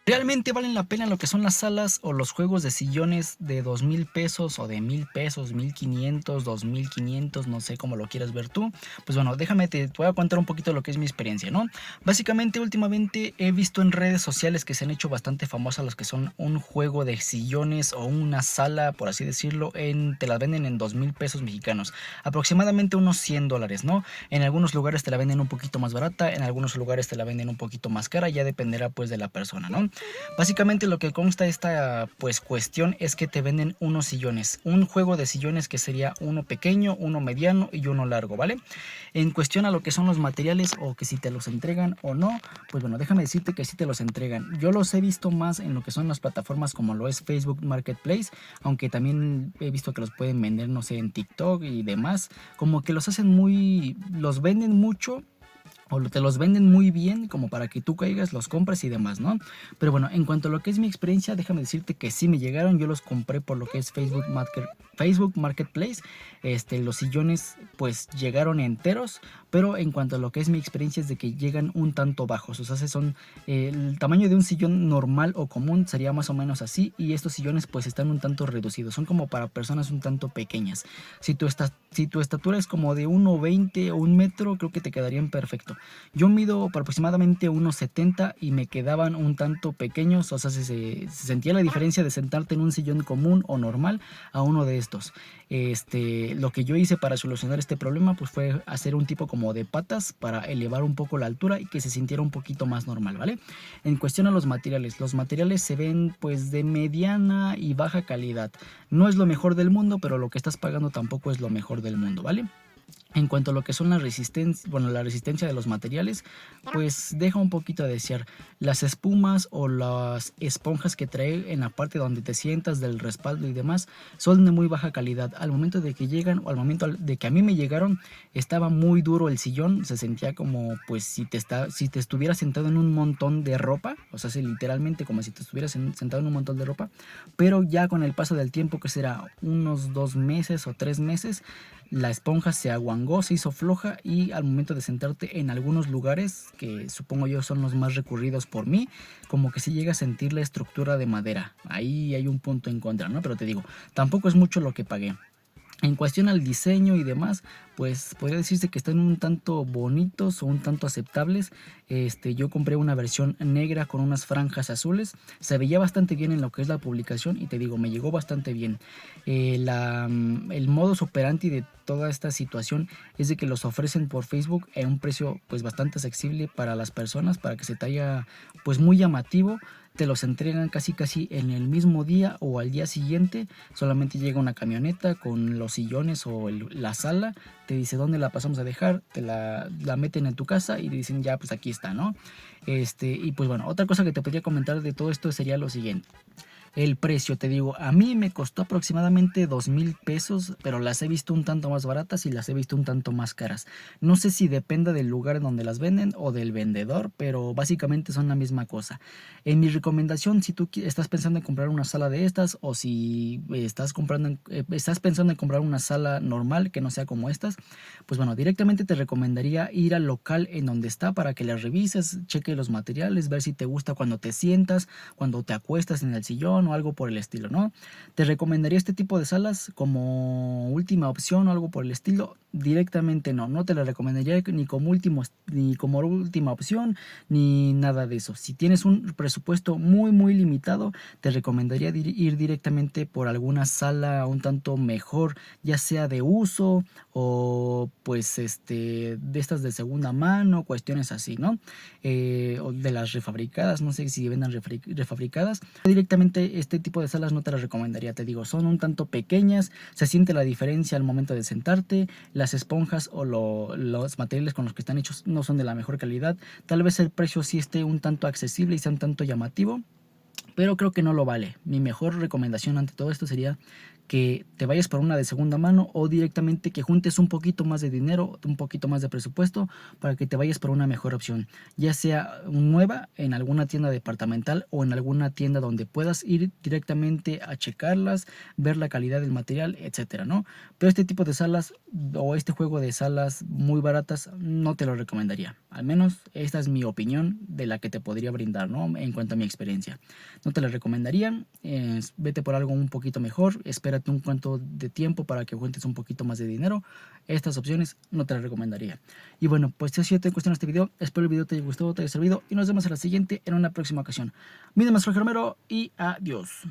¿Realmente valen la pena lo que son las salas o los juegos de sillones de 2,000 pesos o de 1,000 pesos, 1,500, 2,500, no sé cómo lo quieras ver tú? Pues bueno, déjame te voy a contar un poquito lo que es mi experiencia, ¿no? Básicamente, últimamente he visto en redes sociales que se han hecho bastante famosas los que son un juego de sillones o una sala, por así decirlo, te la venden en 2,000 pesos mexicanos, aproximadamente unos $100, ¿no? En algunos lugares te la venden un poquito más barata, en algunos lugares te la venden un poquito más cara, ya dependerá pues de la persona, ¿no? Básicamente lo que consta esta pues cuestión es que te venden unos sillones, un juego de sillones que sería uno pequeño, uno mediano y uno largo, ¿vale? En cuestión a lo que son los materiales o que si te los entregan o no, pues bueno, déjame decirte que sí te los entregan. Yo los he visto más en lo que son las plataformas como lo es Facebook Marketplace, aunque también he visto que los pueden vender, no sé, en TikTok y demás, como que los hacen los venden mucho o te los venden muy bien como para que tú caigas, los compres y demás, ¿no? Pero bueno, en cuanto a lo que es mi experiencia, déjame decirte que sí me llegaron, yo los compré por lo que es Facebook Marketplace. Los sillones pues llegaron enteros, pero en cuanto a lo que es mi experiencia es de que llegan un tanto bajos, o sea, el tamaño de un sillón normal o común sería más o menos así, y estos sillones pues están un tanto reducidos, son como para personas un tanto pequeñas. Si tu estatura es como de 1,20 o 1 metro, creo que te quedarían perfecto. Yo mido aproximadamente 1,70 y me quedaban un tanto pequeños, o sea, se sentía la diferencia de sentarte en un sillón común o normal a uno de estos. Lo que yo hice para solucionar este problema pues fue hacer un tipo como de patas para elevar un poco la altura y que se sintiera un poquito más normal, ¿vale? En cuestión a los materiales se ven pues de mediana y baja calidad. No es lo mejor del mundo, pero lo que estás pagando tampoco es lo mejor del mundo, ¿vale? En cuanto a lo que son la resistencia de los materiales, pues deja un poquito a desear. Las espumas o las esponjas que trae en la parte donde te sientas del respaldo y demás son de muy baja calidad. Al momento de que llegan o al momento de que a mí me llegaron, estaba muy duro el sillón, se sentía como pues si te estuvieras sentado en un montón de ropa, o sea, literalmente como si te estuvieras sentado en un montón de ropa, pero ya con el paso del tiempo, que será unos 2 meses o 3 meses, la esponja se aguangó, se hizo floja y al momento de sentarte en algunos lugares, que supongo yo son los más recurridos por mí, como que se llega a sentir la estructura de madera. Ahí hay un punto en contra, ¿no? Pero te digo, tampoco es mucho lo que pagué. En cuestión al diseño y demás, pues podría decirse que están un tanto bonitos o un tanto aceptables. Yo compré una versión negra con unas franjas azules. Se veía bastante bien en lo que es la publicación y te digo, me llegó bastante bien. El modus operandi de toda esta situación es de que los ofrecen por Facebook a un precio pues bastante accesible para las personas, para que se te haya pues muy llamativo. Te los entregan casi casi en el mismo día o al día siguiente. Solamente llega una camioneta con los sillones o la sala, te dice dónde la pasamos a dejar, la meten en tu casa y te dicen ya pues aquí está, ¿no? Y pues bueno, otra cosa que te podría comentar de todo esto sería lo siguiente. El precio, te digo, a mí me costó aproximadamente 2,000 pesos, pero las he visto un tanto más baratas y las he visto un tanto más caras. No sé si dependa del lugar en donde las venden o del vendedor, pero básicamente son la misma cosa. En mi recomendación, si tú estás pensando en comprar una sala de estas o si estás pensando en comprar una sala normal que no sea como estas, pues bueno, directamente te recomendaría ir al local en donde está para que la revises, cheque los materiales, ver si te gusta cuando te sientas, cuando te acuestas en el sillón o algo por el estilo, ¿no? Te recomendaría este tipo de salas como última opción o algo por el estilo. Directamente no te la recomendaría ni como última opción ni nada de eso. Si tienes un presupuesto muy limitado, te recomendaría ir directamente por alguna sala un tanto mejor, ya sea de uso o pues de estas de segunda mano, cuestiones así, ¿no? O de las refabricadas, no sé si vendan refabricadas. Directamente este tipo de salas no te las recomendaría, te digo, son un tanto pequeñas, se siente la diferencia al momento de sentarte, las esponjas o los materiales con los que están hechos no son de la mejor calidad, tal vez el precio sí esté un tanto accesible y sea un tanto llamativo, pero creo que no lo vale. Mi mejor recomendación ante todo esto sería que te vayas por una de segunda mano o directamente que juntes un poquito más de dinero, un poquito más de presupuesto para que te vayas por una mejor opción, ya sea nueva en alguna tienda departamental o en alguna tienda donde puedas ir directamente a checarlas, ver la calidad del material, etcétera, ¿no? Pero este tipo de salas o este juego de salas muy baratas no te lo recomendaría. Al menos esta es mi opinión de la que te podría brindar, ¿no? En cuanto a mi experiencia. No te la recomendaría. Vete por algo un poquito mejor. Espérate un cuanto de tiempo para que juntes un poquito más de dinero. Estas opciones no te las recomendaría. Y bueno, pues eso ya te cuestión este video. Espero el video te haya gustado, te haya servido y nos vemos en la siguiente en una próxima ocasión. Mi nombre es Jorge Romero y adiós.